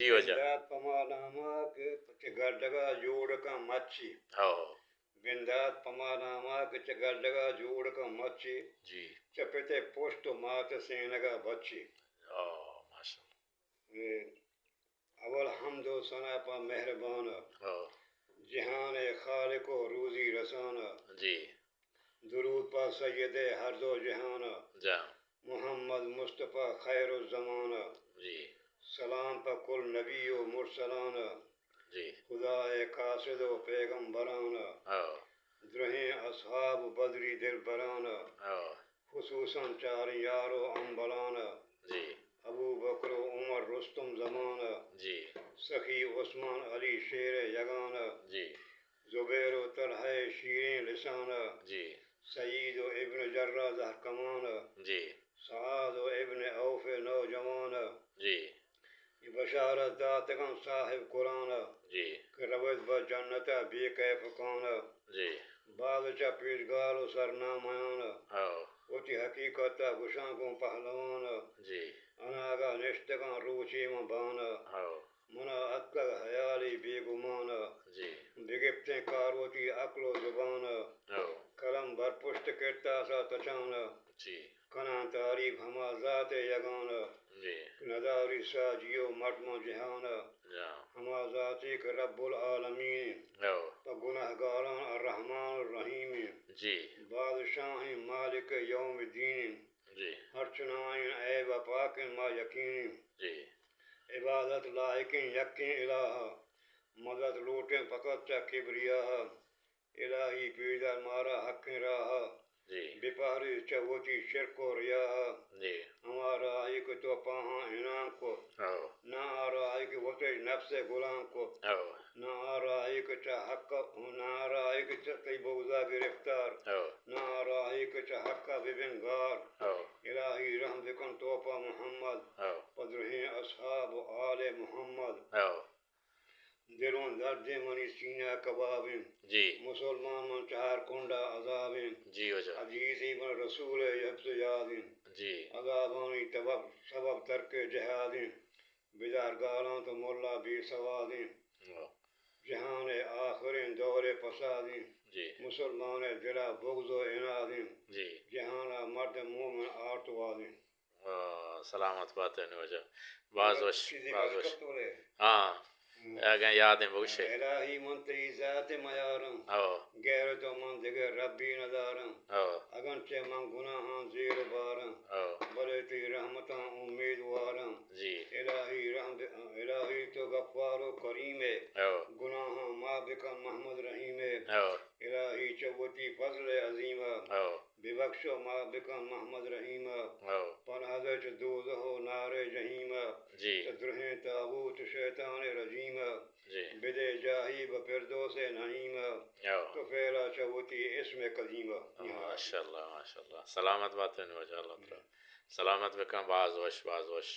جی وجہ بندات پمانامہ کے گردگا جوڑ کا مچھی بندات پمانامہ کے گردگا جوڑ کا مچھی جی چپتے پشت مات سینگا بچی ماشاء اول حمد و ثنا پا مہربان جہان خالق و روزی رسانہ جی درود پا سید ہر دو جہان محمد مصطفیٰ خیر الزمانہ جی سلام پا کل نبی و مرسلان جی خدا قاصد و پیغمبران درہیں اصحاب بدری دل بران خصوصاً چار یار و امبلان جی ابو بکر و عمر رستم زمان جی سخی عثمان علی شیر یگان جی زبیر و طلحہ شیریں لسان جی سعید و ابن جرہ زہر کمان جی سعاد و ابن اوف نوجوان جی بشارت داتگان صاحب قرآن جی کہ روید بجنت بے کیف کان جی بادشاہ پیشگار و سرنامیان اوچی حقیقت گشاں کو پہلوان جی اناگا نشتگان روچی مبان منا اتگ حیالی بے گمان جی بگپتیں کاروتی عقل و زبان قلم بر پشت کرتا سا تچان جی کنان تعریف ہما ذات یگان جی نداری ساجیو مٹم جہان ہما ذاتی کہ رب العالمین تو گناہ گاران الرحمن الرحیم جی بادشاہ مالک یوم الدین جی ہر چنائن عیب پاک ما یقین جی عبادت لائقیں یقیں الہ مدد لوٹیں فقط چا کبریاہ الہی پیدر مارا حق راہ جی بپاری چوتی شرک و ریاہ جی ہمارا ایک تو پاہاں انعام کو نہ آ رہا ہے کہ وہ تیج نفس غلام کو نہ آ رہا ہے کہ چا حق نہ آ رہا ہے کہ چا تی بوزا گرفتار نہ آ رہا ہے کہ چا حق ببنگار الہی رحم بکن توپا محمد پدرہیں اصحاب و آل محمد دلون درد منی سینہ کبابیں جی مسلمان من چہار کنڈا عذابیں جی وجہ عزیزی من رسول یبس یادیں جی عذابانی سبب ترک جہادیں بیدار گالان تو مولا بھی سوادیں جہان آخریں دور فسادیں جی مسلمان دلا بغض و عنادیں جی جہانا مرد مومن آرتوادیں سلامت بات ہے وجہ بعض وش بعض وش کتولے ہاں اگر یادیں بوشے الہی منتری ذات میارم غیرت و من دیگر ربی ندارم اگرچہ من گناہاں زیر بارم بلے تی رحمتاں امیدوارم جی الہی تو غفار و کریم ہے گناہاں ما بکن محمد رحیم ہے الہی چوتی فضل عظیم ببخشو ما بکن محمد رحیم پناہ چ دوزخ و نار جہیم درہیں تاغوت شیطان رجیم بدے جاہی بفردوس نعیم تو پھیلا چوتی اسم قدیم ماشاء اللہ ماشاء اللہ سلامت بات ہے وجہ اللہ تعالی سلامت بکن بعض وش